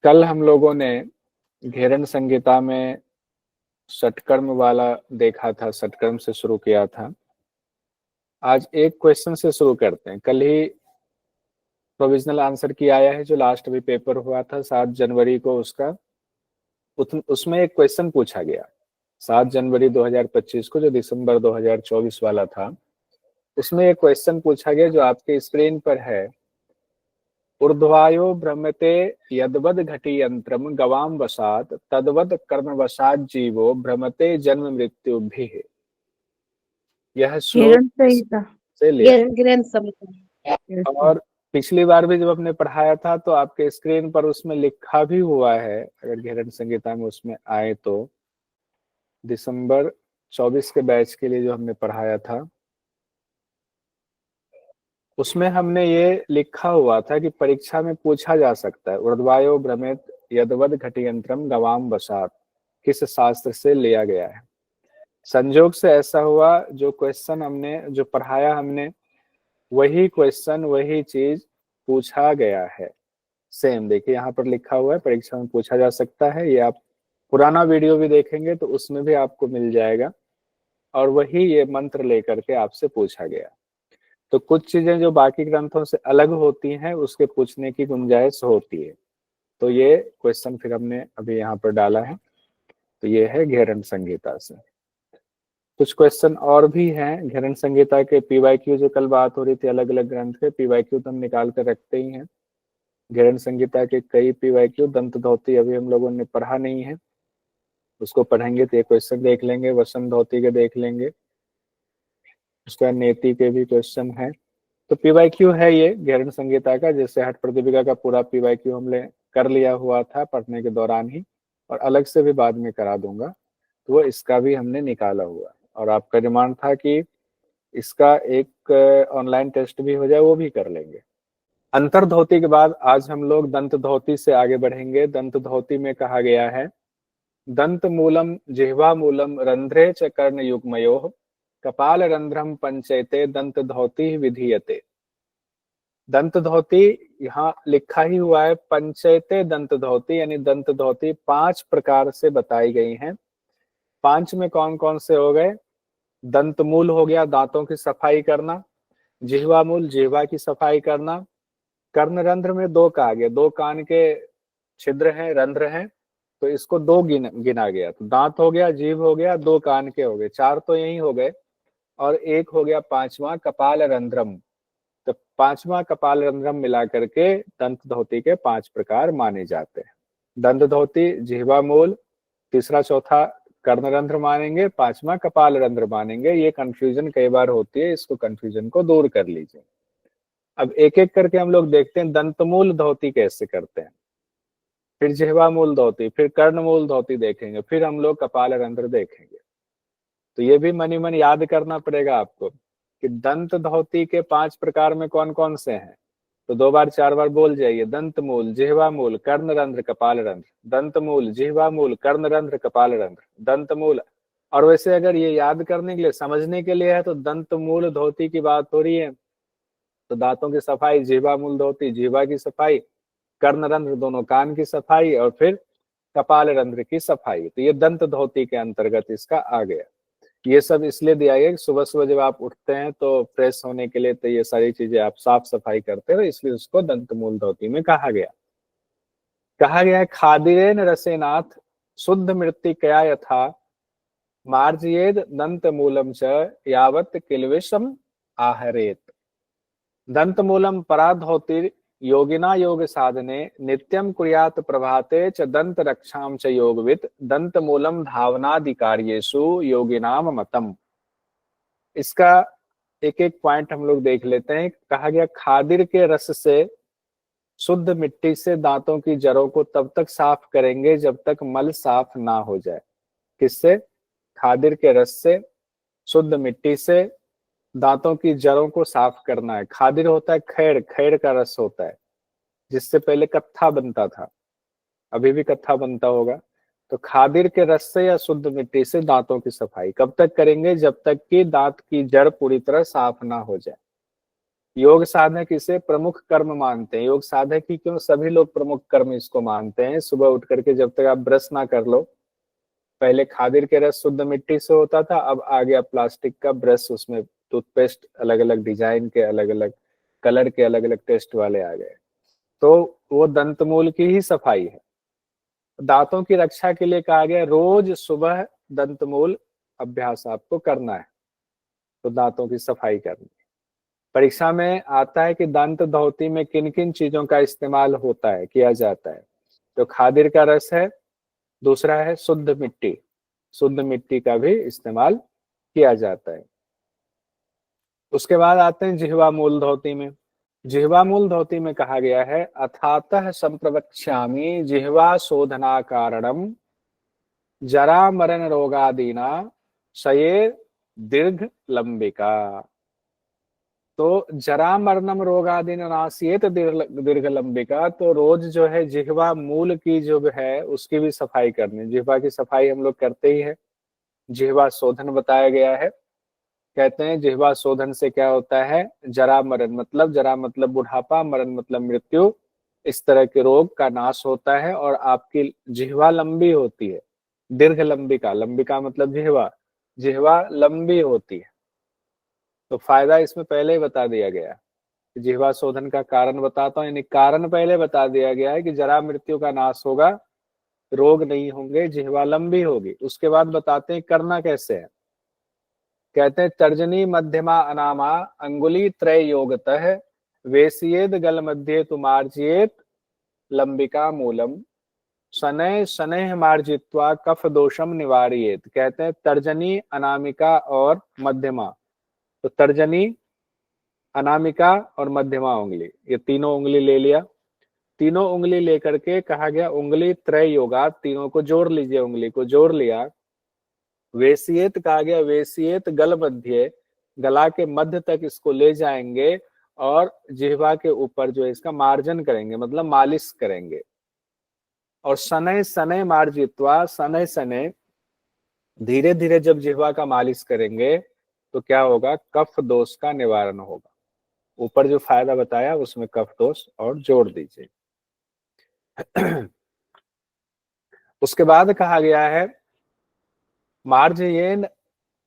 कल हम लोगों ने घेरन संहिता में षटकर्म वाला देखा था, षटकर्म से शुरू किया था। आज एक क्वेश्चन से शुरू करते हैं। कल ही प्रोविजनल आंसर की आया है, जो लास्ट भी पेपर हुआ था 7 जनवरी को, उसमें एक क्वेश्चन पूछा गया 7 जनवरी 2025 को, जो दिसंबर 2024 वाला था। उसमें एक क्वेश्चन पूछा गया जो आपके स्क्रीन पर है। ऊर्ध्वायो भ्रमते यद्वद घटी यंत्रम गवाम वसात तद्वद कर्म वसात जीवो भ्रमते जन्म मृत्यु भी। यह श्लोक घेरन संहिता से लिया घेरन संहिता। और पिछली बार भी जब हमने पढ़ाया था तो आपके स्क्रीन पर उसमें लिखा भी हुआ है, अगर घेरन संहिता में उसमें आए तो दिसंबर 24 के बैच के लिए जो हमने पढ़ाया था उसमें हमने ये लिखा हुआ था कि परीक्षा में पूछा जा सकता है। ऊर्ध्वायो भ्रमित यद्वद घटियंत्रम गवाम वसात किस शास्त्र से लिया गया है। संजोग से ऐसा हुआ, जो क्वेश्चन हमने जो पढ़ाया हमने वही क्वेश्चन वही चीज पूछा गया है। सेम देखिए यहाँ पर लिखा हुआ है, परीक्षा में पूछा जा सकता है। ये आप पुराना वीडियो भी देखेंगे तो उसमें भी आपको मिल जाएगा, और वही ये मंत्र लेकर के आपसे पूछा गया। तो कुछ चीजें जो बाकी ग्रंथों से अलग होती हैं उसके पूछने की गुंजाइश होती है। तो ये क्वेश्चन फिर हमने अभी यहाँ पर डाला है। तो ये है घेरन संहिता से। कुछ क्वेश्चन और भी हैं घेरन संहिता के। पीवाईक्यू जो कल बात हो रही थी अलग अलग ग्रंथ के, पीवाईक्यू तो हम निकाल कर रखते ही हैं। घेरन संहिता के कई पीवाईक्यू। दंत धोती अभी हम लोगों ने पढ़ा नहीं है, उसको पढ़ेंगे तो ये क्वेश्चन देख लेंगे। वसंत धोती के देख लेंगे, उसका नेति के भी क्वेश्चन है। तो पीवाईक्यू है ये घेरन संहिता का। जैसे हठ प्रतिपिका का पूरा पीवाईक्यू हमने कर लिया हुआ था पढ़ने के दौरान ही, और अलग से भी बाद में करा दूंगा, तो वो इसका भी हमने निकाला हुआ। और आपका डिमांड था कि इसका एक ऑनलाइन टेस्ट भी हो जाए, वो भी कर लेंगे। अंतर धोती के बाद आज हम लोग दंत धोती से आगे बढ़ेंगे। दंत धोती में कहा गया है, दंत मूलम जिह्वा मूलम रंध्रे च कर्ण युग्मयोः कपाल रंध्रम पंचैते दंत धोती विधीयते। दंत धोती यहाँ लिखा ही हुआ है पंचैते दंत धोती, यानी दंत धोती 5 प्रकार से बताई गई हैं। 5 में कौन कौन से हो गए? दंत मूल हो गया, दांतों की सफाई करना। जिह्वा मूल, जिह्वा की सफाई करना। कर्ण रंध्र में 2 कहा गया, 2 कान के छिद्र हैं, रंध्र हैं, तो इसको 2 गिना गया। तो दांत हो गया, जीभ हो गया, 2 कान के हो गए, 4 तो यही हो गए। और एक हो गया 5वां कपाल रंध्रम। तो 5वां कपाल रंध्रम मिला करके दंत धोती के 5 प्रकार माने जाते हैं। दंत धोती जिह्वा मूल, तीसरा चौथा कर्ण रंध्र मानेंगे, 5वां कपाल रंध्र मानेंगे। ये कंफ्यूजन कई बार होती है, इसको कंफ्यूजन को दूर कर लीजिए। अब एक एक करके हम लोग देखते हैं दंतमूल धोती कैसे करते हैं, फिर जिह्वा मूल धोती, फिर कर्ण मूल धोती देखेंगे, फिर हम लोग कपाल रंध्र देखेंगे। तो ये भी मनी मन याद करना पड़ेगा आपको कि दंत धोती के 5 प्रकार में कौन कौन से हैं। तो 2 बार 4 बार बोल जाइए, दंत मूल, जिह्वा मूल, कर्ण रंध्र, कपाल रंध्र। दंत मूल, जिह्वा मूल, कर्ण रंध्र, कपाल रंध्र, दंत मूल। और वैसे अगर ये याद करने के लिए, समझने के लिए है, तो दंत मूल धोती की बात हो रही है तो दांतों की सफाई, जिह्वा मूल धोती जिह्वा की सफाई, कर्ण रंध्र दोनों कान की सफाई, और फिर कपाल रंध्र की सफाई। तो ये दंत धोती के अंतर्गत इसका आ गया। ये सब इसलिए दिया गया कि सुबह सुबह जब आप उठते हैं तो फ्रेश होने के लिए तो ये सारी चीजें आप साफ सफाई करते हो, इसलिए उसको दंत मूल धोती में कहा गया। कहा गया है खादिरेन रसेनाथ शुद्ध मृत्तिकया यथा मार्जयेद दंत मूलम च यावत किल्विषम आहरेत। दंत मूलम पराधोतिर योगिना योग साधने नित्यम कुर्यात प्रभाते च दंत रक्षाम च योगवित दंत मूलम धावनादिकार्येषु योगिनाम मतम। इसका एक एक पॉइंट हम लोग देख लेते हैं। कहा गया खादिर के रस से, शुद्ध मिट्टी से दांतों की जड़ों को तब तक साफ करेंगे जब तक मल साफ ना हो जाए। किससे? खादिर के रस से, शुद्ध मिट्टी से दांतों की जड़ों को साफ करना है। खादिर होता है खैर, खैर का रस होता है, जिससे पहले कत्था बनता था, अभी भी कत्था बनता होगा। तो खादिर के रस से या शुद्ध मिट्टी से दांतों की सफाई कब तक करेंगे? जब तक कि दांत की जड़ पूरी तरह साफ ना हो जाए। योग साधक इसे प्रमुख कर्म मानते हैं। योग साधक ही क्यों, सभी लोग प्रमुख कर्म इसको मानते हैं। सुबह उठ करके जब तक आप ब्रश ना कर लो, पहले खादिर के रस शुद्ध मिट्टी से होता था, अब आ गया प्लास्टिक का ब्रश, उसमें टूथपेस्ट अलग अलग डिजाइन के, अलग अलग कलर के, अलग अलग टेस्ट वाले आ गए। तो वो दंतमूल की ही सफाई है। दांतों की रक्षा के लिए कहा गया रोज सुबह दंतमूल अभ्यास आपको करना है, तो दांतों की सफाई करनी। परीक्षा में आता है कि दंत धौती में किन किन चीजों का इस्तेमाल होता है, किया जाता है। तो खादिर का रस है, दूसरा है शुद्ध मिट्टी, शुद्ध मिट्टी का भी इस्तेमाल किया जाता है। उसके बाद आते हैं जिह्वा मूल धोती में। जिह्वा मूल धोती में कहा गया है अथातः संप्रवक्ष्यामि जिह्वा शोधना कारणम जरा मरण रोगादीना शये दीर्घ लंबिका। तो जरा मरणम रोगादीन नासियत दीर्घ लंबिका, तो रोज जो है जिह्वा मूल की जो है उसकी भी सफाई करनी। जिह्वा की सफाई हम लोग करते ही है। जिह्वा शोधन बताया गया है। कहते हैं जिह्वा शोधन से क्या होता है, जरा मरण मतलब, जरा मतलब बुढ़ापा, मरण मतलब मृत्यु, इस तरह के रोग का नाश होता है और आपकी जिह्वा लंबी होती है। दीर्घ लंबिका, लंबिका मतलब जिह्वा, जिह्वा लंबी होती है। तो फायदा इसमें पहले ही बता दिया गया। जिह्वा शोधन का कारण बताता हूँ, यानी कारण पहले बता दिया गया है कि जरा मृत्यु का नाश होगा, रोग नहीं होंगे, जिह्वा लंबी होगी। उसके बाद बताते हैं करना कैसे है। कहते हैं तर्जनी मध्यमा अनामा अंगुली त्रय योगतः वेसियेद गल मध्य तुमार्जियेत लंबिका मूलम शनय शनय मार्जित्वा कफ दोषम निवारियेत। कहते हैं तर्जनी, अनामिका और मध्यमा। तो तर्जनी, अनामिका और मध्यमा उंगली, ये तीनों उंगली ले लिया। तीनों उंगली लेकर के कहा गया उंगली त्रय योगा, तीनों को जोड़ लीजिए, उंगली को जोड़ लिया। वेसियत कहा गया, वेसियत गल मध्य, गला के मध्य तक इसको ले जाएंगे और जिह्वा के ऊपर जो है इसका मार्जन करेंगे, मतलब मालिश करेंगे। और शनय शनय मार्जित्वा, शनय शनय धीरे धीरे जब जिह्वा का मालिश करेंगे तो क्या होगा, कफ दोष का निवारण होगा। ऊपर जो फायदा बताया उसमें कफ दोष और जोड़ दीजिए। उसके बाद कहा गया है मार्जयेन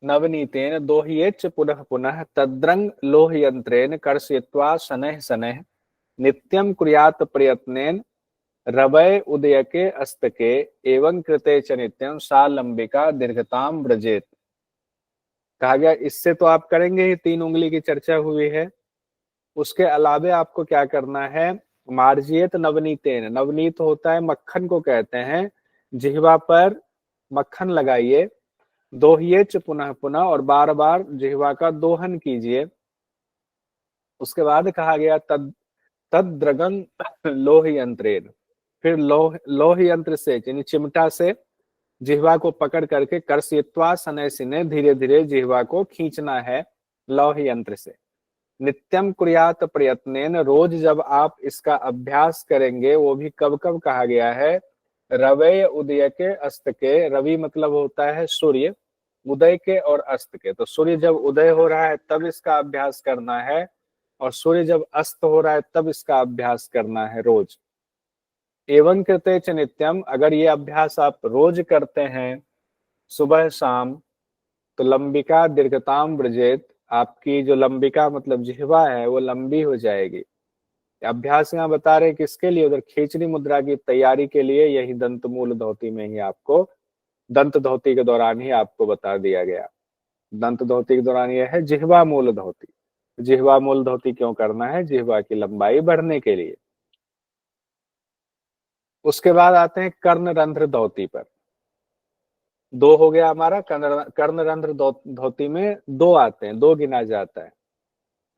नवनीतेन दोह्येच पुनः पुनः तद्रंग लोह यंत्रेण कर्षयित्वा शनैः शनैः नित्यं कुर्यात् प्रयत्नेन रवय उदयके अस्तके एवं कृते च नित्यं सा लंबिका दीर्घताम व्रजेत। कहा गया इससे तो आप करेंगे ही, तीन उंगली की चर्चा हुई है। उसके अलावे आपको क्या करना है, मार्जियत नवनीतेन, नवनीत होता है मक्खन को कहते हैं, जिह्वा पर मक्खन लगाइए। दोहिएच पुनः पुनः, और बार बार जिह्वा का दोहन कीजिए। उसके बाद कहा गया तद तद्रगन लोह यंत्रेण, फिर लोह यंत्र से यानी चिमटा से जिह्वा को पकड़ करके कर्षयित्वा शनैः शनैः धीरे धीरे जिह्वा को खींचना है लौह यंत्र से। नित्यम कुर्यात प्रयत्नेन, रोज जब आप इसका अभ्यास करेंगे, वो भी कब कब कहा गया है, रवय उदय के अस्त के, रवि मतलब होता है सूर्य, उदय के और अस्त के। तो सूर्य जब उदय हो रहा है तब इसका अभ्यास करना है, और सूर्य जब अस्त हो रहा है तब इसका अभ्यास करना है रोज। एवं कृते च नित्यम, अगर ये अभ्यास आप रोज करते हैं सुबह शाम, तो लंबिका दीर्घताम व्रजेत, आपकी जो लंबिका मतलब जिह्वा है वो लंबी हो जाएगी। अभ्यास यहाँ बता रहे हैं किसके लिए, उधर खींचनी मुद्रा की तैयारी के लिए। यही दंत मूल धोती में ही आपको, दंत धोती के दौरान ही आपको बता दिया गया। दंत धोती के दौरान यह है जिह्वा मूल धोती। जिह्वा मूल धोती क्यों करना है, जिह्वा की लंबाई बढ़ने के लिए। उसके बाद आते हैं कर्ण रंध्र धोती पर। दो हो गया हमारा, कर्ण रंध्र धोती में दो आते हैं, दो गिना जाता है।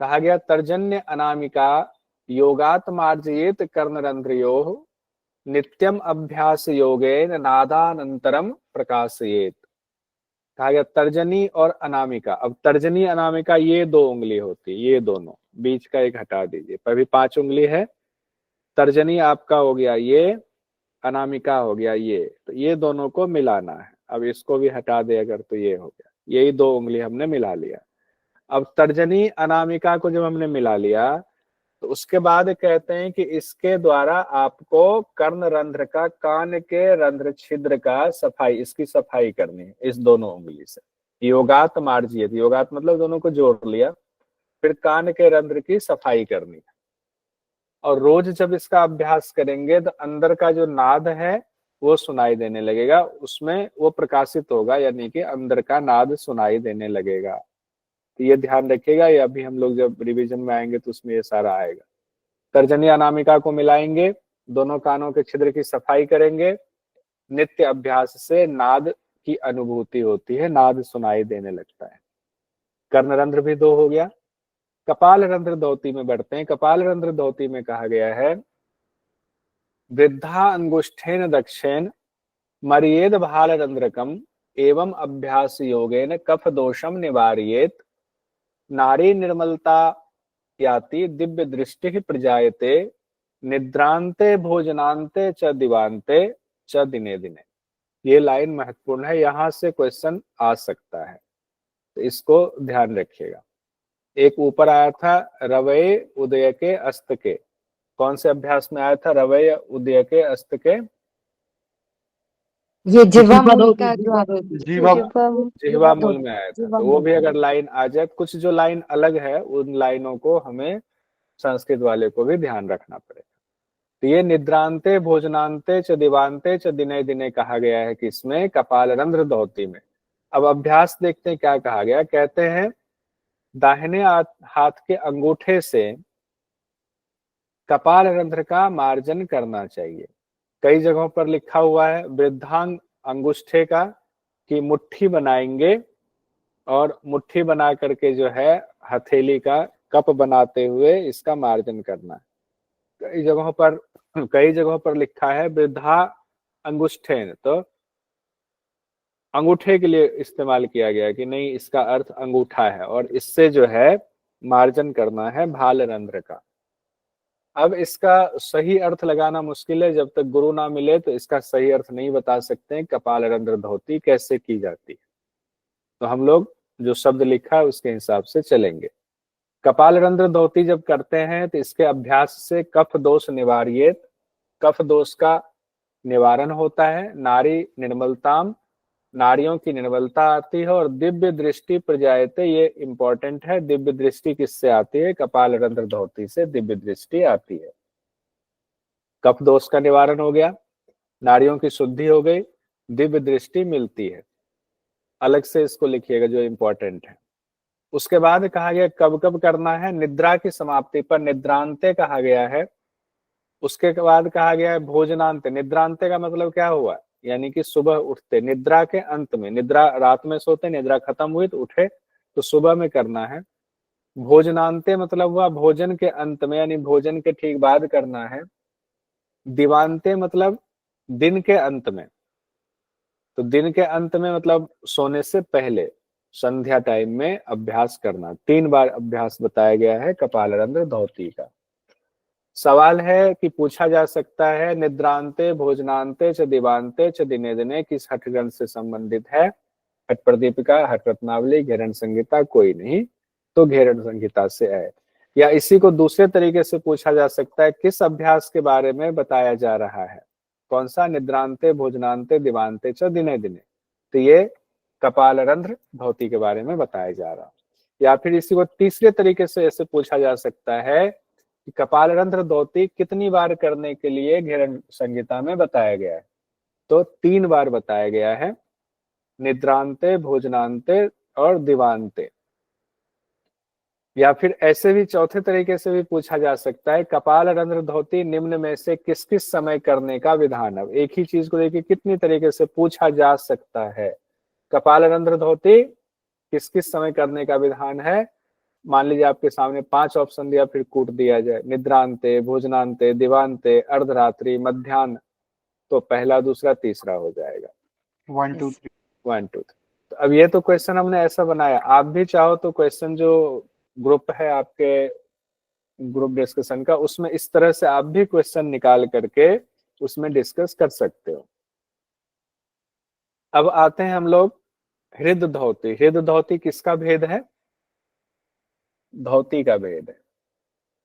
कहा गया तर्जन्य अनामिका योगात मार्जयेत कर्णरंध्रयोः नित्यम अभ्यास योगेन नादानंतरम प्रकाशयेत। कहा गया तर्जनी और अनामिका। अब तर्जनी अनामिका ये दो उंगली होती है, ये दोनों, बीच का एक हटा दीजिए, अभी 5 उंगली है। तर्जनी आपका हो गया ये, अनामिका हो गया ये, तो ये दोनों को मिलाना है। अब इसको भी हटा दे अगर, तो ये हो गया, यही 2 उंगली हमने मिला लिया। अब तर्जनी अनामिका को जब हमने मिला लिया तो उसके बाद कहते हैं कि इसके द्वारा आपको कर्ण रंध्र का, कान के रंध्र छिद्र का सफाई, इसकी सफाई करनी है इस दोनों उंगली से। योगात मार्जियत, योगात मतलब दोनों को जोड़ लिया, फिर कान के रंध्र की सफाई करनी है। और रोज जब इसका अभ्यास करेंगे तो अंदर का जो नाद है वो सुनाई देने लगेगा, उसमें वो प्रकाशित होगा, यानी कि अंदर का नाद सुनाई देने लगेगा। तो ये ध्यान रखिएगा, ये अभी हम लोग जब रिवीजन में आएंगे तो उसमें ये सारा आएगा। तर्जनी अनामिका को मिलाएंगे, दोनों कानों के छिद्र की सफाई करेंगे, नित्य अभ्यास से नाद की अनुभूति होती है, नाद सुनाई देने लगता है। कर्णरंध्र भी दो हो गया। कपाल रंध्र धोती में बढ़ते हैं। कपाल रंध्र धोती में कहा गया है वृद्धा अंगुष्ठेन दक्षेण मर्येद भाल रंध्रकम एवं अभ्यास योगेन कफ दोषम निवार्येत नारी निर्मलता याति दिव्य दृष्टि प्रजायते निद्रांते भोजनांते च दिवांते च दिने दिने। ये लाइन महत्वपूर्ण है, यहां से क्वेश्चन आ सकता है, तो इसको ध्यान रखिएगा। एक ऊपर आया था रवये उदय के अस्त के, कौन से अभ्यास में आया था रवये उदय के अस्त के? ये जिह्वा मूल का जो आप जिह्वा जिह्वा मूल धोती, में आया था, जिह्वा तो वो मूल भी का। अगर लाइन आ जाए, कुछ जो लाइन अलग है उन लाइनों को हमें संस्कृत वाले को भी ध्यान रखना पड़ेगा। तो ये निद्रांते भोजनांते च दिवांते च दिने दिने कहा गया है कि इसमें कपाल रंध्र धोती में। अब अभ्यास देखते हैं क्या कहा गया। कहते हैं दाहिने हाथ के अंगूठे से कपाल रंध्र का मार्जन करना चाहिए। कई जगहों पर लिखा हुआ है वृद्धांग अंगुष्ठे का कि मुट्ठी बनाएंगे और मुट्ठी बना करके जो है हथेली का कप बनाते हुए इसका मार्जन करना है। कई जगहों पर लिखा है वृद्धा अंगुष्ठेन, तो अंगूठे के लिए इस्तेमाल किया गया कि नहीं, इसका अर्थ अंगूठा है और इससे जो है मार्जन करना है भाल रंध्र का। अब इसका सही अर्थ लगाना मुश्किल है, जब तक गुरु ना मिले तो इसका सही अर्थ नहीं बता सकते हैं कपाल रंध्र धोती कैसे की जाती है। तो हम लोग जो शब्द लिखा है उसके हिसाब से चलेंगे। कपाल रंध्र धोती जब करते हैं तो इसके अभ्यास से कफ दोष निवार्येत, कफ दोष का निवारण होता है, नारी निर्मलताम, नारियों की निर्मलता आती है, और दिव्य दृष्टि प्रजायते, ये इंपॉर्टेंट है, दिव्य दृष्टि किससे आती है? कपाल रंध्र धोती से दिव्य दृष्टि आती है। कफ दोष का निवारण हो गया, नारियों की शुद्धि हो गई, दिव्य दृष्टि मिलती है। अलग से इसको लिखिएगा जो इंपॉर्टेंट है। उसके बाद कहा गया कब कब करना है? निद्रा की समाप्ति पर, निद्रांते कहा गया है। उसके बाद कहा गया है भोजनांत। निद्रांते का मतलब क्या हुआ? यानी कि सुबह उठते, निद्रा के अंत में, निद्रा रात में सोते, निद्रा खत्म हुई तो उठे तो सुबह में करना है। भोजनांते मतलब हुआ भोजन के अंत में, यानी भोजन के ठीक बाद करना है। दिवांते मतलब दिन के अंत में, तो दिन के अंत में मतलब सोने से पहले, संध्या टाइम में अभ्यास करना। 3 बार अभ्यास बताया गया है कपाल रंध्र धोती का। सवाल है कि पूछा जा सकता है निद्रांते भोजनांते च दिवांते च दिने दिने किस हठ ग्रंथ से संबंधित है? हठ प्रदीपिका, हठ रत्नावली, घेरण संहिता? कोई नहीं, तो घेरण संहिता से है। या इसी को दूसरे तरीके से पूछा जा सकता है किस अभ्यास के बारे में बताया जा रहा है? कौन सा? निद्रांते भोजनांते दिवांते च दिने दिने, तो ये कपाल रंध्र धोती के बारे में बताया जा रहा। या फिर इसी को तीसरे तरीके से ऐसे पूछा जा सकता है कि कपाल रंध्र धोती कितनी बार करने के लिए घेरण संहिता में बताया गया है? तो 3 बार बताया गया है, निद्रांते भोजनांते और दिवांते। या फिर ऐसे भी चौथे तरीके से भी पूछा जा सकता है कपाल रंध्र धोती निम्न में से किस किस समय करने का विधान है? एक ही चीज को देखिए कितनी तरीके से पूछा जा सकता है। कपाल रंध्र धोती किस किस समय करने का विधान है? मान लीजिए आपके सामने 5 ऑप्शन दिया, फिर कूट दिया जाए, निद्रांते, भोजनांते, दिवांते, अर्धरात्रि, मध्याह्न, तो पहला, दूसरा, तीसरा हो जाएगा। 1 2 3 1 2 3। तो अब ये तो क्वेश्चन हमने ऐसा बनाया, आप भी चाहो तो क्वेश्चन जो ग्रुप है आपके, ग्रुप डिस्कशन का, उसमें इस तरह से आप भी क्वेश्चन निकाल करके उसमें डिस्कस कर सकते हो। अब आते हैं हम लोग हृद धोती। हृद धोती किसका भेद है? धोती का भेद है।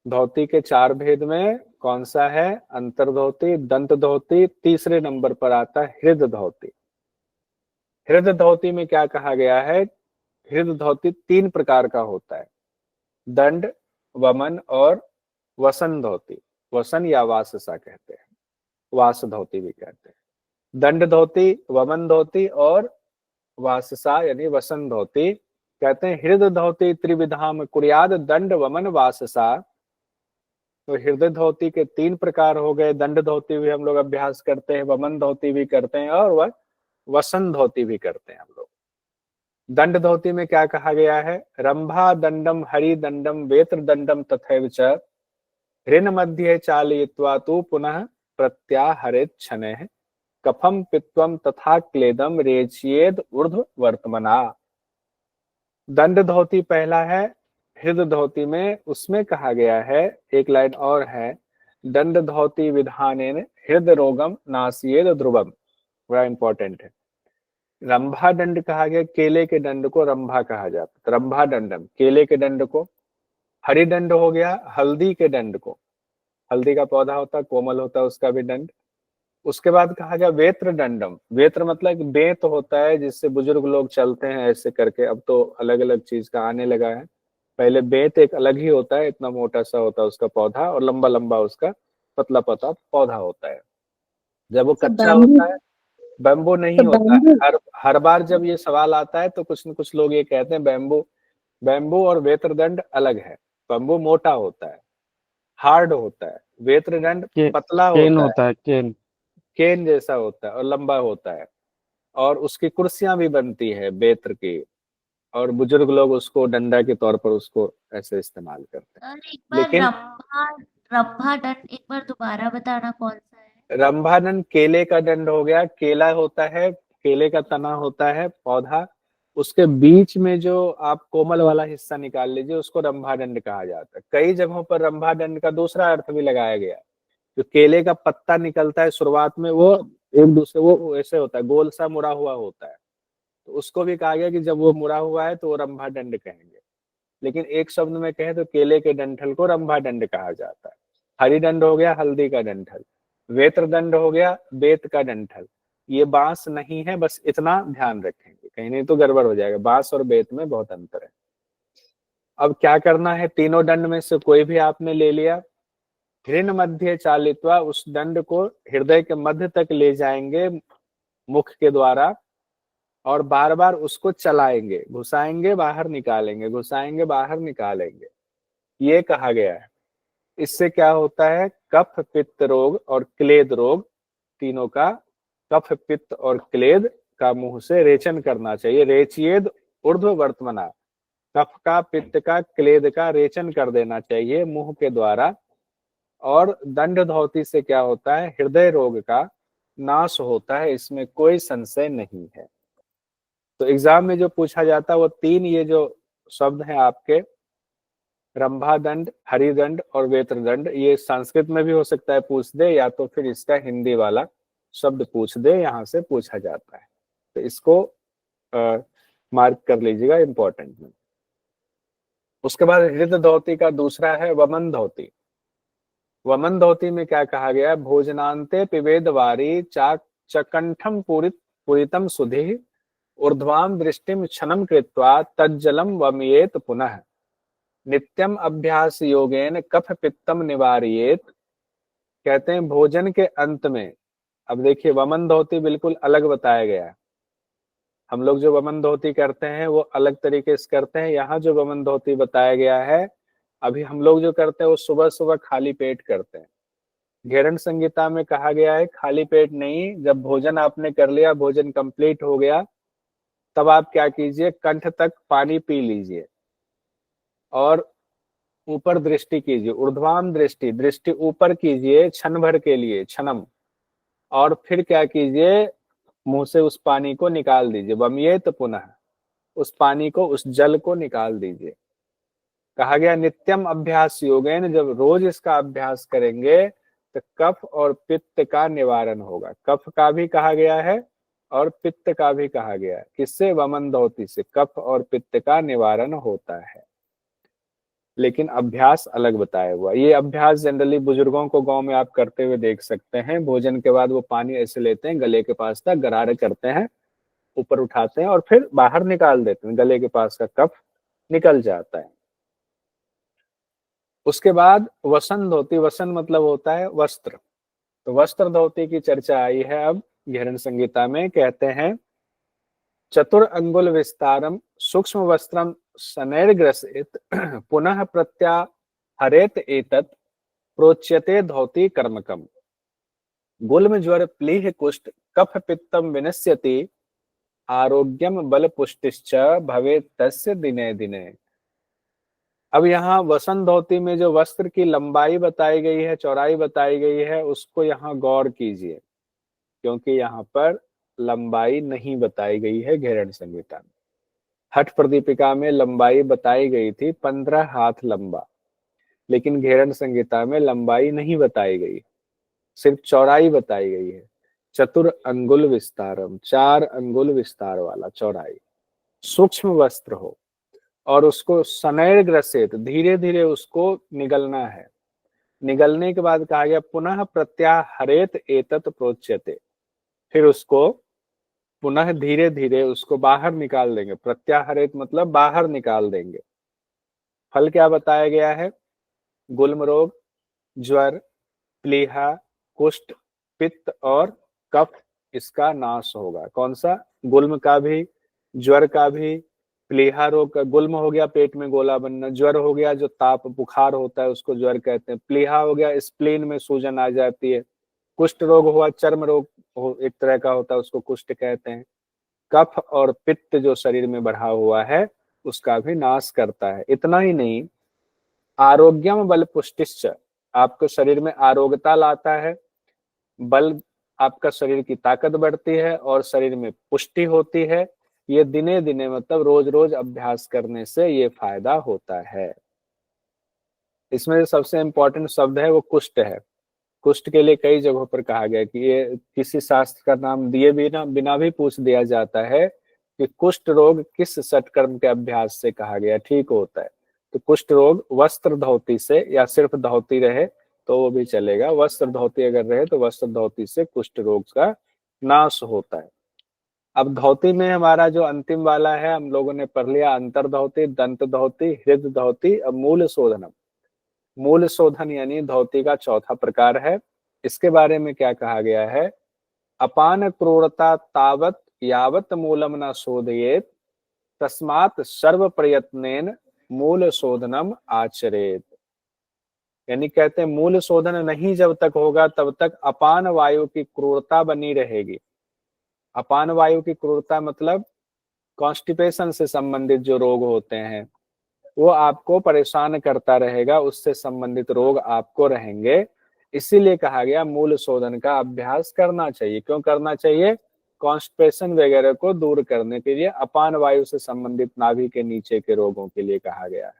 धोती के 4 भेद में कौन सा है? अंतर्धोती, दंत धोती, तीसरे नंबर पर आता है हृद धोती। हृद धोती में क्या कहा गया है? हृद धोती 3 प्रकार का होता है, दंड, वमन और वसन धोती। वसन या वाससा कहते हैं, वास धोती भी कहते हैं। दंड धोती, वमन धोती और वाससा यानी वसन धोती। कहते हैं हृद धोती त्रिविधाम कुर्याद दंड वमन वाससा। तो हृदय धोती के 3 प्रकार हो गए, दंड धोती भी हम लोग अभ्यास करते हैं, वमन धोती भी करते हैं और वह वसन धोती भी करते हैं हम लोग। दंड धोती में क्या कहा गया है? रंभा दंडम हरि दंडम वेत्र दंडम तथैव च ऋण मध्य चालयित्वा तु पुनः प्रत्याहरेत शनैः कफम पित्वम तथा क्लेदम रेचयेद ऊर्ध्व वर्तमना। दंड धोती पहला है। हृद धोती में उसमें कहा गया है, एक लाइन और है, दंड धोती विधानेन हृद रोगम नासियेद ध्रुवम। बड़ा इंपॉर्टेंट है। रंभा दंड कहा गया, केले के दंड को रंभा कहा जाता है, रंभा दंडम केले के दंड को। हरि दंड हो गया हल्दी के दंड को, हल्दी का पौधा होता है, कोमल होता है, उसका भी दंड। उसके बाद कहा गया वेत्र दंडम। वेत्र मतलब एक बेंत होता है जिससे बुजुर्ग लोग चलते हैं ऐसे करके, अब तो अलग अलग चीज का आने लगा है। पहले बेंत एक अलग ही होता है, इतना मोटा सा होता है उसका पौधा और लंबा लंबा उसका पतला पतला पौधा होता है। जब वो तो कच्चा बैम्बू होता है, बैम्बू नहीं तो होता है। बैम्बू हर बार जब ये सवाल आता है तो कुछ न कुछ लोग ये कहते हैं बैम्बू। बैम्बू और वेत्रदंड अलग है। बैम्बू मोटा होता है, हार्ड होता है। वेत्रदंड पतला केन होता है, होता है, केन। केन जैसा होता है और लंबा होता है। और उसकी कुर्सियां भी बनती है बेत्र की, और बुजुर्ग लोग उसको डंडा के तौर पर उसको ऐसे इस्तेमाल करते हैं। और एक बार लेकिन रंभा रंभा दंड एक बार दोबारा बताना कौन सा है? रंभादंड केले का दंड हो गया। केला होता है, केले का तना होता है पौधा, उसके बीच में जो आप कोमल वाला हिस्सा निकाल लीजिए उसको रंभादंड कहा जाता है। कई जगहों पर रंभादंड का दूसरा अर्थ भी लगाया गया है। जो केले का पत्ता निकलता है शुरुआत में, वो एक दूसरे वो ऐसे होता है, गोल सा मुड़ा हुआ होता है, तो उसको भी कहा गया कि जब वो मुड़ा हुआ है तो वो रंभादंड कहेंगे। लेकिन एक शब्द में कहें तो केले के डंठल को रंभादंड कहा जाता है। हरी दंड हो गया हल्दी का डंठल, वेत्र दंड हो गया बेत का डंठल। ये बांस नहीं है, बस इतना ध्यान रखेंगे, कहीं नहीं तो गड़बड़ हो जाएगा। बांस और बेत में बहुत अंतर है। अब क्या करना है, तीनों दंड में से कोई भी आपने ले लिया। हृन मध्य चालित्वा, उस दंड को हृदय के मध्य तक ले जाएंगे मुख के द्वारा, और बार बार उसको चलाएंगे, घुसाएंगे बाहर निकालेंगे, घुसाएंगे बाहर निकालेंगे, ये कहा गया है। इससे क्या होता है, कफ पित्त रोग और क्लेद रोग तीनों का, कफ पित्त और क्लेद का मुंह से रेचन करना चाहिए। रेचियेद ऊर्ध्व वर्तमना, कफ का, पित्त का, क्लेद का रेचन कर देना चाहिए मुंह के द्वारा। और दंड धोती से क्या होता है, हृदय रोग का नाश होता है, इसमें कोई संशय नहीं है। तो एग्जाम में जो पूछा जाता है वो 3 ये जो शब्द हैं आपके, रंभादंड, हरिदंड और वेत्रदंड, ये संस्कृत में भी हो सकता है पूछ दे, या तो फिर इसका हिंदी वाला शब्द पूछ दे, यहाँ से पूछा जाता है। तो इसको मार्क कर लीजिएगा इंपॉर्टेंट में। उसके बाद हृद धोती का दूसरा है वमन धोती। वमन धोती में क्या कहा गया है, भोजनांते पिबेद वारी चाक चकंठम पूरितम सुधि ऊर्ध्वाम दृष्टिम क्षणम कृत्वा तज्जलम वमयेत पुनः नित्यम अभ्यास योगेन कफ पित्तम निवारियेत। कहते हैं भोजन के अंत में, अब देखिए वमन धोती बिल्कुल अलग बताया गया है। हम लोग जो वमन धोती करते हैं वो अलग तरीके से करते हैं। यहाँ जो वमन धोती बताया गया है, अभी हम लोग जो करते हैं वो सुबह सुबह खाली पेट करते हैं। घेरन संहिता में कहा गया है खाली पेट नहीं, जब भोजन आपने कर लिया, भोजन कंप्लीट हो गया, तब आप क्या कीजिए, कंठ तक पानी पी लीजिए और ऊपर दृष्टि कीजिए, ऊर्ध्वाम दृष्टि, दृष्टि ऊपर कीजिए क्षण भर के लिए, क्षणम, और फिर क्या कीजिए, मुंह से उस पानी को निकाल दीजिए। वमयेत पुनः, उस पानी को, उस जल को निकाल दीजिए। कहा गया नित्यम अभ्यास योगेन, जब रोज इसका अभ्यास करेंगे तो कफ और पित्त का निवारण होगा। कफ का भी कहा गया है और पित्त का भी कहा गया है। किससे, वमन धोती से कफ और पित्त का निवारण होता है। लेकिन अभ्यास अलग बताया हुआ। ये अभ्यास जनरली बुजुर्गों को गांव में आप करते हुए देख सकते हैं। भोजन के बाद वो पानी ऐसे लेते हैं, गले के पास तक गरारे करते हैं, ऊपर उठाते हैं और फिर बाहर निकाल देते हैं, गले के पास का कफ निकल जाता है। उसके बाद वसन धोती, वसन मतलब होता है वस्त्र, तो वस्त्र धोती की चर्चा आई है अब घेरण संहिता में। कहते हैं चतुर अंगुल विस्तारम सूक्ष्म वस्त्रम शनैर्ग्रसित पुनः प्रत्याहरेत एतत् प्रोच्यते धौती कर्मकम। गुल्म ज्वर प्लीह कुष्ठ कफ पित्तम विनश्यति आरोग्यम बल पुष्टिश्च भवेत् तस्य दिने दिने। अब यहाँ वसन धोती में जो वस्त्र की लंबाई बताई गई है, चौड़ाई बताई गई है, उसको यहाँ गौर कीजिए, क्योंकि यहाँ पर लंबाई नहीं बताई गई है घेरण संहिता में। हठ प्रदीपिका में लंबाई बताई गई थी 15 हाथ लंबा, लेकिन घेरण संहिता में लंबाई नहीं बताई गई, सिर्फ चौड़ाई बताई गई है। चतुर अंगुल विस्तारम, 4 अंगुल विस्तार वाला चौड़ाई, सूक्ष्म वस्त्र हो और उसको शनैर्ग्रसित, धीरे धीरे उसको निगलना है। निगलने के बाद कहा गया पुनः प्रत्याहरेत एतत् प्रोच्यते, फिर उसको पुनः धीरे धीरे उसको बाहर निकाल देंगे। प्रत्याहरित मतलब बाहर निकाल देंगे। फल क्या बताया गया है? गुल्म रोग, ज्वर, प्लीहा, कुष्ठ, पित्त और कफ, इसका नाश होगा। कौन सा? गुल्म का भी, ज्वर का भी, प्लीहा रोग का, गुल्म हो गया पेट में गोला बनना, ज्वर हो गया जो ताप बुखार होता है उसको ज्वर कहते हैं, प्लीहा हो गया स्प्लीन में सूजन आ जाती है, कुष्ठ रोग हुआ चर्म रोग एक तरह का होता है उसको कुष्ठ कहते हैं, कफ और पित्त जो शरीर में बढ़ा हुआ है उसका भी नाश करता है। इतना ही नहीं, आरोग्यम बल पुष्टिश्च, आपको शरीर में आरोग्यता लाता है, बल, आपका शरीर की ताकत बढ़ती है और शरीर में पुष्टि होती है। ये दिने दिने मतलब रोज रोज अभ्यास करने से ये फायदा होता है। इसमें जो सबसे इंपॉर्टेंट शब्द है वो कुष्ठ है। कुष्ठ के लिए कई जगहों पर कहा गया कि ये किसी शास्त्र का नाम दिए बिना भी पूछ दिया जाता है कि कुष्ठ रोग किस सटकर्म के अभ्यास से कहा गया ठीक होता है। तो कुष्ठ रोग वस्त्र धोती से, या सिर्फ धोती रहे तो वो भी चलेगा, वस्त्र धोती अगर रहे तो वस्त्र धोती से कुष्ठ रोग का नाश होता है। अब धोती में हमारा जो अंतिम वाला है हम लोगों ने पढ़ लिया, अंतर धोती, दंत धोती, हृद धोती और मूल शोधनम। मूल शोधन यानी धोती का चौथा प्रकार है। इसके बारे में क्या कहा गया है? अपान क्रूरता तावत यावत मूलम न शोधयेत तस्मात् सर्व प्रयत्नेन मूल शोधनम आचरेत। यानी कहते हैं मूल शोधन नहीं जब तक होगा तब तक अपान वायु की क्रूरता बनी रहेगी। अपान वायु की क्रूरता मतलब कॉन्स्टिपेशन से संबंधित जो रोग होते हैं वो आपको परेशान करता रहेगा, उससे संबंधित रोग आपको रहेंगे। इसीलिए कहा गया मूल शोधन का अभ्यास करना चाहिए। क्यों करना चाहिए? कॉन्स्टिपेशन वगैरह को दूर करने के लिए, अपान वायु से संबंधित नाभि के नीचे के रोगों के लिए कहा गया है।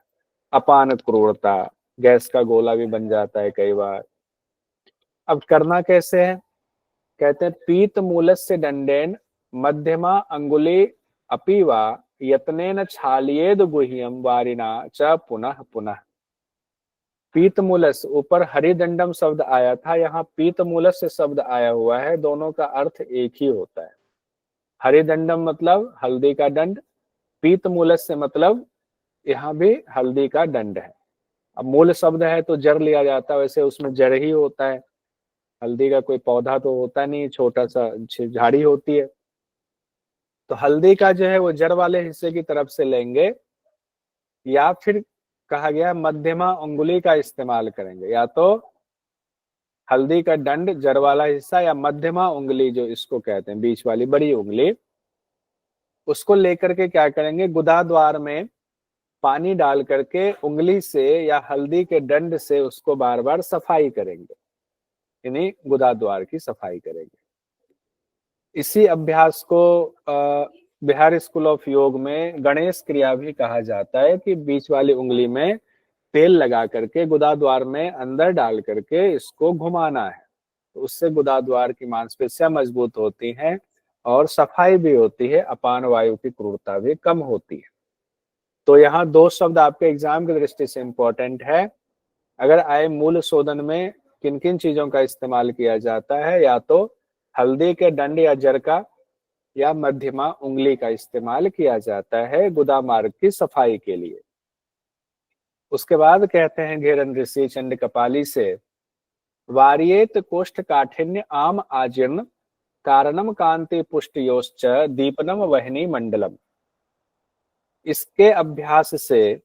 अपान क्रूरता, गैस का गोला भी बन जाता है कई बार। अब करना कैसे है? कहते हैं पीत मूलस्य दंडेन मध्यमा अंगुली अपीवा यत्नेन छालियेद गुह्यम वारिना च पुनः पुनः। पीत मूलस, ऊपर हरिदंडम शब्द आया था, यहाँ पीत मूलस से शब्द आया हुआ है, दोनों का अर्थ एक ही होता है। हरिदंडम मतलब हल्दी का दंड, पीत मूलस से मतलब यहाँ भी हल्दी का दंड है। अब मूल शब्द है तो जड़ लिया जाता है, वैसे उसमें जड़ ही होता है, हल्दी का कोई पौधा तो होता नहीं, छोटा सा झाड़ी होती है। तो हल्दी का जो है वो जड़ वाले हिस्से की तरफ से लेंगे, या फिर कहा गया मध्यमा उंगली का इस्तेमाल करेंगे, या तो हल्दी का दंड जड़ वाला हिस्सा या मध्यमा उंगली जो इसको कहते हैं बीच वाली बड़ी उंगली, उसको लेकर के क्या करेंगे, गुदा द्वार में पानी डाल करके उंगली से या हल्दी के दंड से उसको बार बार सफाई करेंगे, यानी गुदा द्वार की सफाई करेंगे। इसी अभ्यास को बिहार स्कूल ऑफ योग में गणेश क्रिया भी कहा जाता है कि बीच वाली उंगली में तेल लगा करके गुदा द्वार में अंदर डाल करके इसको घुमाना है, तो उससे गुदा द्वार की मांसपेशियां मजबूत होती हैं और सफाई भी होती है, अपान वायु की क्रूरता भी कम होती है। तो यहाँ दो शब्द आपके एग्जाम की दृष्टि से इंपॉर्टेंट है। अगर आय मूल शोधन में किन किन चीजों का इस्तेमाल किया जाता है, या तो हल्दी के डंड या जरका या मध्यमा उंगली का इस्तेमाल किया जाता है गुदा मार्ग की सफाई के लिए। उसके बाद कहते हैं घेरन ऋषि चंड कपाली से, वार्येत कोष्ठकाठिन्य आम आजीर्ण कारणम कांति पुष्टयोश्च दीपनम वहनी मंडलम। इसके अभ्यास से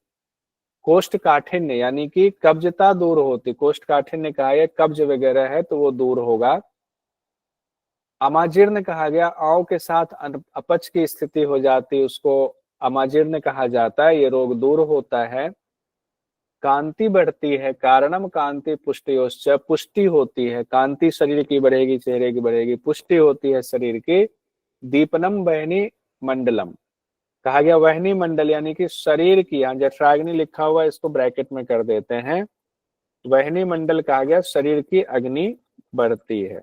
कोष्ठकाठिन्य यानी कि कब्जता दूर होती, कोष्ठकाठिन्य कहा गया कब्ज वगैरह है तो वो दूर होगा। अमाजीर्ण कहा गया आंव के साथ अपच की स्थिति हो जाती, उसको अमाजीर्ण कहा जाता है, ये रोग दूर होता है। कांति बढ़ती है, कारणम कांति पुष्टयोश्च, पुष्टि होती है, कांति शरीर की बढ़ेगी, चेहरे की बढ़ेगी, पुष्टि होती है शरीर की। दीपनम वहनी मंडलम कहा गया, वहनी मंडल यानी कि शरीर की, यहाँ जठराग्नि लिखा हुआ है इसको ब्रैकेट में कर देते हैं, वहनी मंडल कहा गया शरीर की अग्नि बढ़ती है,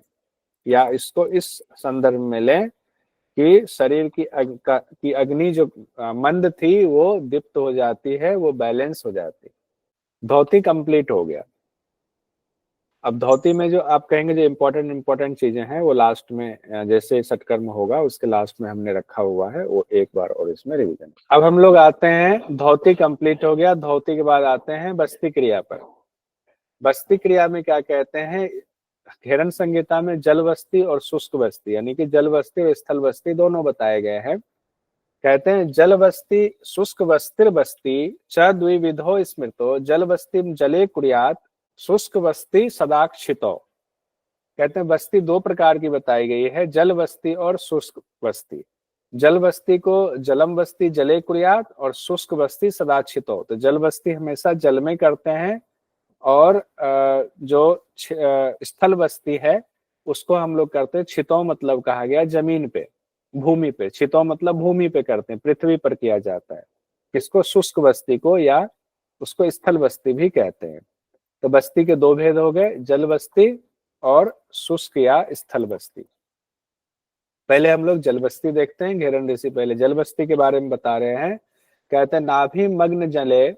या इसको इस संदर्भ में लें कि शरीर की अग्नि जो मंद थी वो दीप्त हो जाती है, वो बैलेंस हो जाती है। धोती कंप्लीट हो गया। अब धोती में जो आप कहेंगे जो इम्पोर्टेंट चीजें हैं वो लास्ट में, जैसे सटकर्म होगा उसके लास्ट में हमने रखा हुआ है, वो एक बार और इसमें रिवीजन। अब हम लोग आते हैं, धोती कंप्लीट हो गया, धोती के बाद आते हैं बस्ती क्रिया पर। बस्ती क्रिया में क्या कहते हैं, घेरन संहिता में जल बस्ती और शुष्क बस्ती यानी कि जल बस्ती और स्थल बस्ती दोनों बताए गए हैं। कहते हैं जल बस्ती शुष्क बस्तिर बस्ती च द्विविधो स्मृतो जल बस्ती जले कुर्यात शुष्क बस्ती सदाक्षितो। कहते हैं बस्ती दो प्रकार की बताई गई है, जल बस्ती और शुष्क बस्ती। जल बस्ती को जलम बस्ती जले कुर्यात और शुष्क बस्ती सदाक्षितो। तो जल बस्ती हमेशा जल में करते हैं, और जो स्थल बस्ती है उसको हम लोग करते हैं छितो, मतलब कहा गया जमीन पे, भूमि पे। छितो मतलब भूमि पे करते हैं, पृथ्वी पर किया जाता है। किसको, शुष्क बस्ती को, या उसको स्थल बस्ती भी कहते हैं। तो बस्ती के दो भेद हो गए, जल बस्ती और शुष्क या स्थल बस्ती। पहले हम लोग जल बस्ती देखते हैं। घेरन ऋषि पहले जल बस्ती के बारे में बता रहे हैं। कहते हैं नाभि मग्न जले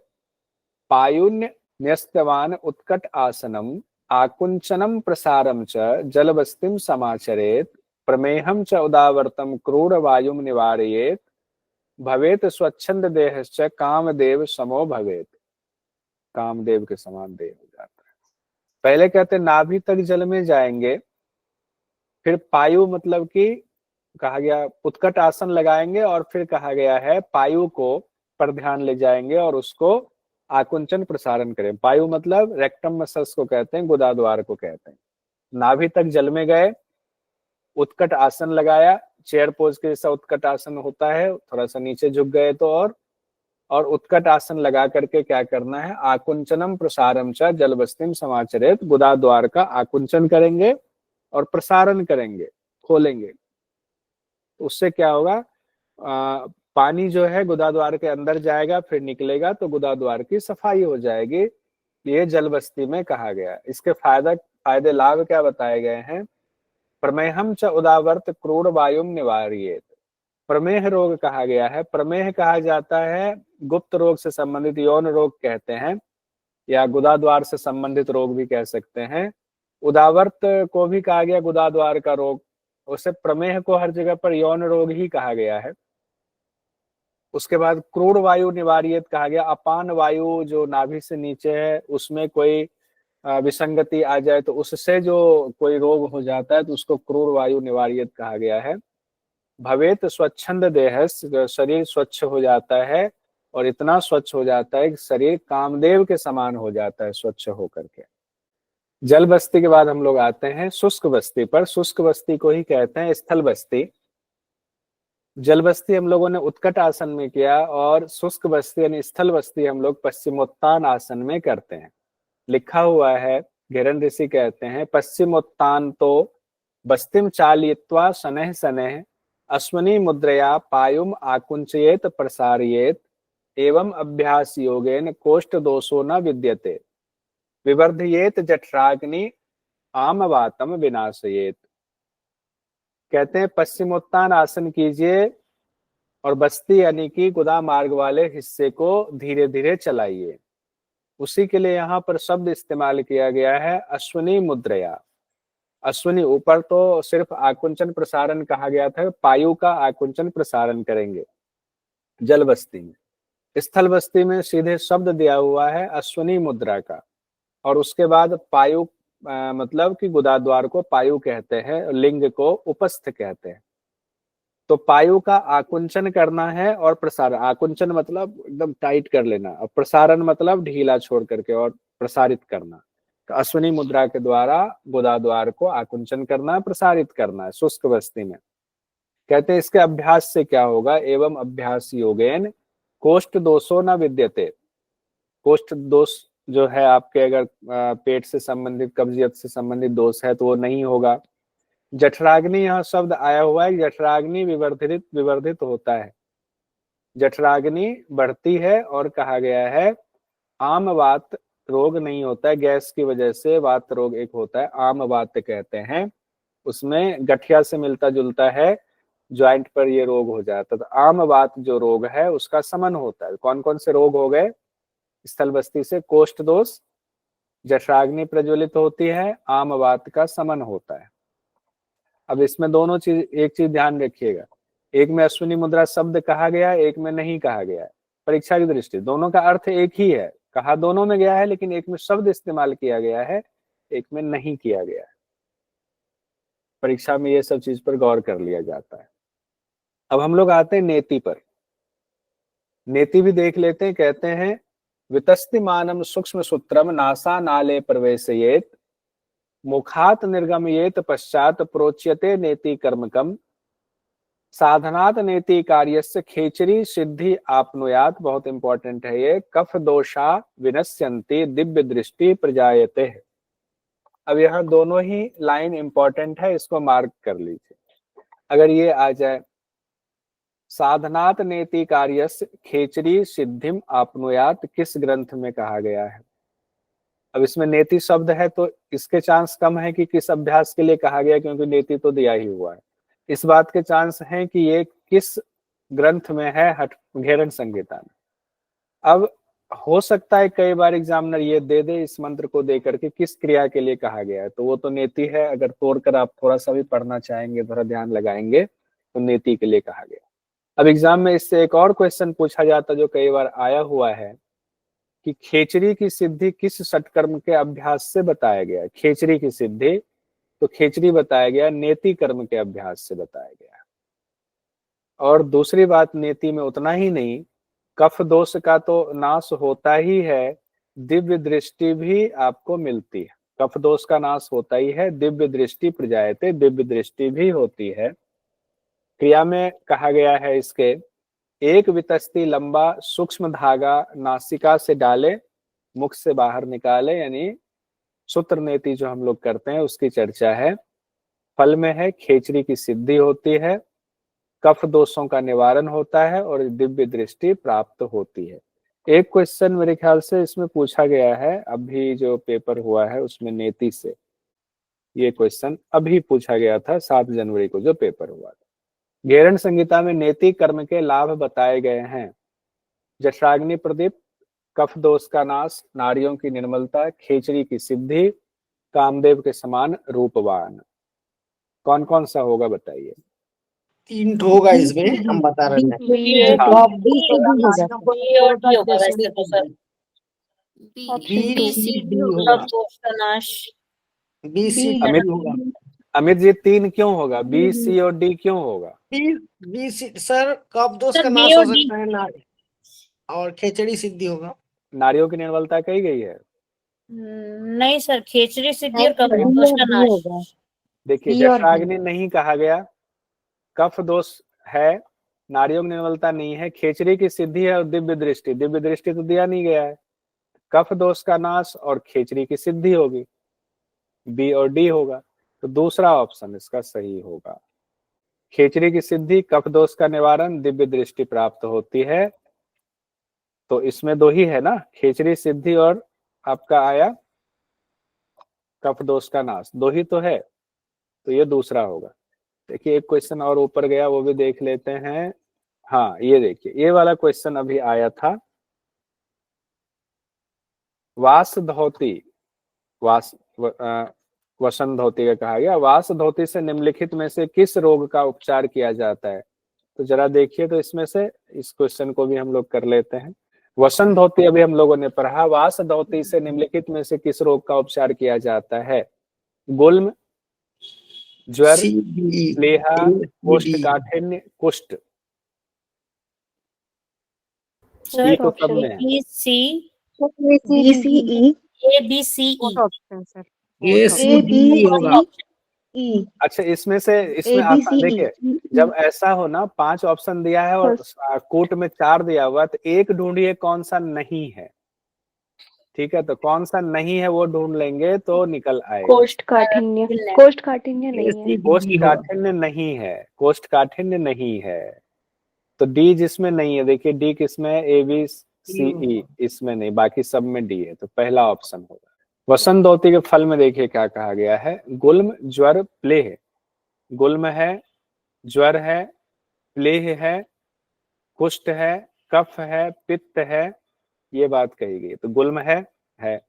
पायुन्य न्यस्तवान उत्कट आसनम आकुंचनम प्रसारम च जलबस्तिम समाचरेत प्रमेहम च उदावर्तम क्रूर वायुम निवारयेत भवेत स्वच्छंद देहश्च कामदेव समो भवेत। कामदेव के समान देह हो जाता है। पहले कहते नाभि तक जल में जाएंगे, फिर पायु मतलब कि कहा गया उत्कट आसन लगाएंगे, और फिर कहा गया है पायु को पर ध्यान ले जाएंगे और उसको आकुंचन प्रसारण करें। पायु मतलब रेक्टम मसल्स को कहते हैं, गुदा द्वार को कहते हैं। नाभि तक जल में गए, उत्कट आसन लगाया, चेयर पोज के जैसा उत्कट आसन होता है, थोड़ा सा नीचे झुक गए तो, और उत्कट आसन लगा करके क्या करना है, आकुंचनम प्रसारम च जलबस्तिम समाचरेत, गुदा द्वार का आकुंचन करेंगे और प्रसारण करेंगे, खोलेंगे। उससे क्या होगा, पानी जो है गुदा द्वार के अंदर जाएगा, फिर निकलेगा तो गुदा द्वार की सफाई हो जाएगी। ये जल बस्ती में कहा गया। इसके फायदे लाभ क्या बताए गए हैं, प्रमेहम च उदावर्त क्रूर वायुम निवारयेत। प्रमेह रोग कहा गया है। प्रमेह कहा जाता है गुप्त रोग से संबंधित, यौन रोग कहते हैं, या गुदा द्वार से संबंधित रोग भी कह सकते हैं। उदावर्त को भी कहा गया गुदा द्वार का रोग, उसे प्रमेह को हर जगह पर यौन रोग ही कहा गया है। उसके बाद क्रूर वायु निवारियत कहा गया, अपान वायु जो नाभि से नीचे है उसमें कोई विसंगति आ जाए तो उससे जो कोई रोग हो जाता है तो उसको क्रूर वायु निवारियत कहा गया है। भवेत स्वच्छंद देह, शरीर स्वच्छ हो जाता है, और इतना स्वच्छ हो जाता है कि शरीर कामदेव के समान हो जाता है स्वच्छ होकर के। जल बस्ती के बाद हम लोग आते हैं शुष्क बस्ती पर। शुष्क बस्ती को ही कहते हैं स्थल बस्ती। जल बस्ती हम लोगों ने उत्कट आसन में किया, और शुष्क बस्ती यानी स्थल बस्ती हम लोग पश्चिमोत्तान आसन में करते हैं। लिखा हुआ है, घेरन ऋषि कहते हैं पश्चिमोत्तान तो बस्तिम चालयित्वा शनैः शनैः अश्वनी मुद्रया पायुम आकुंचयेत प्रसारयेत एवं अभ्यास योगेन कोष्ठ दोषो न विद्यते विवर्धयेत जठराग्नि आमवातम विनाशयेत। कहते हैं पश्चिमोत्तान आसन कीजिए, और बस्ती यानी कि गुदा मार्ग वाले हिस्से को धीरे धीरे चलाइए। उसी के लिए यहाँ पर शब्द इस्तेमाल किया गया है अश्विनी मुद्रया। अश्विनी, ऊपर तो सिर्फ आकुंचन प्रसारण कहा गया था, पायु का आकुंचन प्रसारण करेंगे जल बस्ती में। स्थल बस्ती में सीधे शब्द दिया हुआ है अश्विनी मुद्रा का, और उसके बाद पायु मतलब कि गुदाद्वार को पायु कहते हैं, लिंग को उपस्थ कहते हैं। तो पायु का आकुंचन करना है और प्रसारण, आकुंचन मतलब एकदम टाइट कर लेना, और प्रसारण मतलब ढीला छोड़ करके और प्रसारित करना। तो अश्विनी मुद्रा के द्वारा गुदाद्वार को आकुंचन करना, प्रसारित करना है शुष्क बस्ती में। कहते हैं इसके अभ्यास से क्या होगा, एवं अभ्यास योगेन कोष्ठ दोषो न विद्यते। कोष्ठ दोष जो है आपके, अगर पेट से संबंधित, कब्जियत से संबंधित दोष है तो वो नहीं होगा। जठराग्नि यह शब्द आया हुआ है, जठराग्नि विवर्धित विवर्धित होता है, जठराग्नि बढ़ती है, और कहा गया है आम वात रोग नहीं होता है, गैस की वजह से वात रोग एक होता है, आम वात कहते हैं, उसमें गठिया से मिलता जुलता है, ज्वाइंट पर ये रोग हो जाता है। तो आम वात जो रोग है उसका समन होता है। कौन कौन से रोग हो गए स्थल बस्ती से, कोष्ठ दोष, जठराग्नि प्रज्वलित होती है, आम वात का समन होता है। अब इसमें दोनों चीज, एक चीज ध्यान रखिएगा, एक में अश्विनी मुद्रा शब्द कहा गया है, एक में नहीं कहा गया है। परीक्षा की दृष्टि दोनों का अर्थ एक ही है, कहा दोनों में गया है, लेकिन एक में शब्द इस्तेमाल किया गया है, एक में नहीं किया गया है। परीक्षा में ये सब चीज पर गौर कर लिया जाता है। अब हम लोग आते हैं नेति पर। नेति भी देख लेते हैं। कहते हैं वितस्तिमानम सूक्ष्म सूत्रम नासा नाले प्रवेशयेत मुखात निर्गमयेत पश्चात प्रोच्यते नेति कर्मकम साधनात नेति कार्यस्य खेचरी सिद्धि आपनुयात। बहुत इंपॉर्टेंट है ये। कफ दोषा विनश्यन्ति दिव्य दृष्टि प्रजायते। अब यहाँ दोनों ही लाइन इंपॉर्टेंट है, इसको मार्क कर लीजिए। अगर ये आ जाए साधनात नेति कार्यस्य खेचरी सिद्धिम आपनुयात, किस ग्रंथ में कहा गया है? अब इसमें नेति शब्द है तो इसके चांस कम है कि किस अभ्यास के लिए कहा गया, क्योंकि नेति तो दिया ही हुआ है। इस बात के चांस हैं कि ये किस ग्रंथ में है, हठघेरन संहिता में। अब हो सकता है कई बार एग्जामिनर ये दे दे इस मंत्र को दे करके किस क्रिया के लिए कहा गया है, तो वो तो नेति है। अगर तोड़कर आप थोड़ा सा भी पढ़ना चाहेंगे, थोड़ा ध्यान लगाएंगे, तो नेति के लिए कहा गया। अब एग्जाम में इससे एक और क्वेश्चन पूछा जाता जो कई बार आया हुआ है कि खेचरी की सिद्धि किस सटकर्म के अभ्यास से बताया गया है? खेचरी की सिद्धि, तो खेचरी बताया गया नेति कर्म के अभ्यास से बताया गया है। और दूसरी बात, नेति में उतना ही नहीं, कफ दोष का तो नाश होता ही है, दिव्य दृष्टि भी आपको मिलती है। कफ दोष का नाश होता ही है, दिव्य दृष्टि प्रजायते, दिव्य दृष्टि भी होती है। क्रिया में कहा गया है इसके, एक वितस्ती लंबा सूक्ष्म धागा नासिका से डाले, मुख से बाहर निकाले, यानी सूत्र नेति जो हम लोग करते हैं उसकी चर्चा है। फल में है खेचरी की सिद्धि होती है, कफ दोषों का निवारण होता है और दिव्य दृष्टि प्राप्त होती है। एक क्वेश्चन मेरे ख्याल से इसमें पूछा गया है, अभी जो पेपर हुआ है उसमें नेति से ये क्वेश्चन अभी पूछा गया था, 7 जनवरी को जो पेपर हुआ था। घेरन संहिता में नेति कर्म के लाभ बताए गए हैं। जठराग्नि प्रदीप, कफ दोष का नाश, नाड़ियों की निर्मलता, खेचरी की सिद्धि, कामदेव के समान रूपवान। कौन कौन सा होगा बताइए? 3 ठो होगा इसमें, हम बता रहे हैं। बी सी डी होगा। अमित जी 3 क्यों होगा? बी सी और डी क्यों होगा? बी सी सर, कफ दोष का नाश हो सकता है ना, और खेचड़ी सिद्धि होगा। नाड़ियों की निर्मलता कही गई है? नहीं सर, खेचड़ी सिद्धि और कफ दोष का नाश। देखिए जठराग्नि नहीं कहा गया, कफ दोष है, नाड़ियों की निर्मलता नहीं है, खेचड़ी की सिद्धि है और दिव्य दृष्टि। दिव्य दृष्टि तो दिया नहीं गया है। कफ दोष का नाश और खेचड़ी की सिद्धि होगी, बी और डी होगा। तो दूसरा ऑप्शन इसका सही होगा। खेचड़ी की सिद्धि, कफ दोष का निवारण, दिव्य दृष्टि प्राप्त होती है। तो इसमें 2 ही है ना, खेचड़ी सिद्धि और आपका आया कफ दोष का नाश, 2 ही तो है, तो ये दूसरा होगा। देखिए एक क्वेश्चन और ऊपर गया, वो भी देख लेते हैं। हाँ ये देखिए, ये वाला क्वेश्चन अभी आया था। वास धोती, वसन धोती का कहा गया, वास धोती से निम्नलिखित में से किस रोग का उपचार किया जाता है? तो जरा देखिए, तो इसमें से इस क्वेश्चन को भी हम लोग कर लेते हैं। वसन धोती अभी हम लोगों ने पढ़ा, वास धोती से निम्नलिखित में से किस रोग का उपचार किया जाता है? गुल्म, ज्वर, प्लीहा, कोष्ठकाठिन्य, कुष्ठ। सर तो सब में है। B C BCE A B C E. Option sir. ये सी डी होगा। E अच्छा, इसमें से इसमें आता, देखिए जब ऐसा हो ना, 5 ऑप्शन दिया है और कोट में 4 दिया हुआ, तो एक ढूंढिए कौन सा नहीं है। ठीक है, तो कौन सा नहीं है वो ढूंढ लेंगे तो निकल आएगा। कोष्ठकाठिन्य नहीं है। कोष्ठकाठिन्य नहीं है, कोष्ठकाठिन्य नहीं है। तो डी जिसमें नहीं है, देखिए डी किसमें है? ए बी सी ई, इसमें नहीं, बाकी सब में डी है, तो पहला ऑप्शन होगा। वसन धोती के फल में देखिए क्या कहा गया है? गुल्म, ज्वर, प्लेह। गुल्म है, ज्वर है, प्लेह है, कुष्ठ है, कफ है, पित्त है, ये बात कही गई। तो गुल्म है,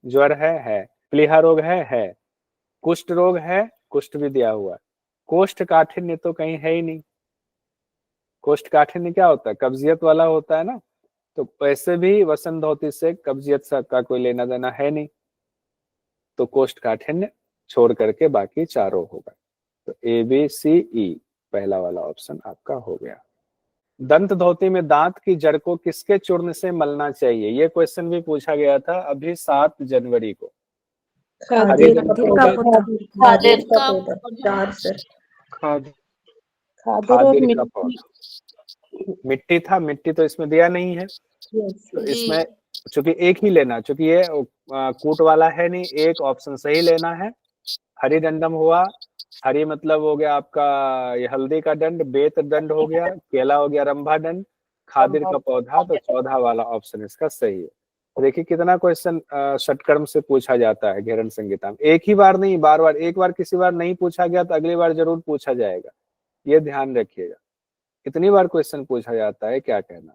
ज्वर है, प्लीहा रोग है, कुष्ठ रोग है, कुष्ठ भी दिया हुआ। कोष्ठकाठिन्य तो कहीं है ही नहीं। कोष्ठकाठिन्य क्या होता है? कब्जियत वाला होता है ना, तो वैसे भी वसन धोती से कब्जियत का कोई लेना देना है नहीं, तो कोष्ठकाठिन्य छोड़ करके बाकी चारों होगा। तो ए बी सी ई पहला वाला ऑप्शन आपका हो गया। दंत धोती में दांत की जड़ को किसके चूर्ण से मलना चाहिए? ये क्वेश्चन भी पूछा गया था अभी 7 जनवरी को। खादेर का पौधा, मिट्टी था, मिट्टी तो इसमें दिया नहीं है, तो इसमें चूंकि एक ही लेना, चूंकि ये कूट वाला है नहीं, एक ऑप्शन सही लेना है। हरी डंडम हुआ, हरी मतलब हो गया आपका ये हल्दी का दंड, बेत दंड हो गया, केला हो गया रंभा दंड, खादिर का पौधा, तो 14 वाला ऑप्शन इसका सही है। तो देखिए कितना क्वेश्चन षटकर्म से पूछा जाता है घेरन संहिता में। एक ही बार नहीं, बार बार, एक बार किसी बार नहीं पूछा गया तो अगली बार जरूर पूछा जाएगा, ये ध्यान रखिएगा। कितनी बार क्वेश्चन पूछा जाता है क्या कहना।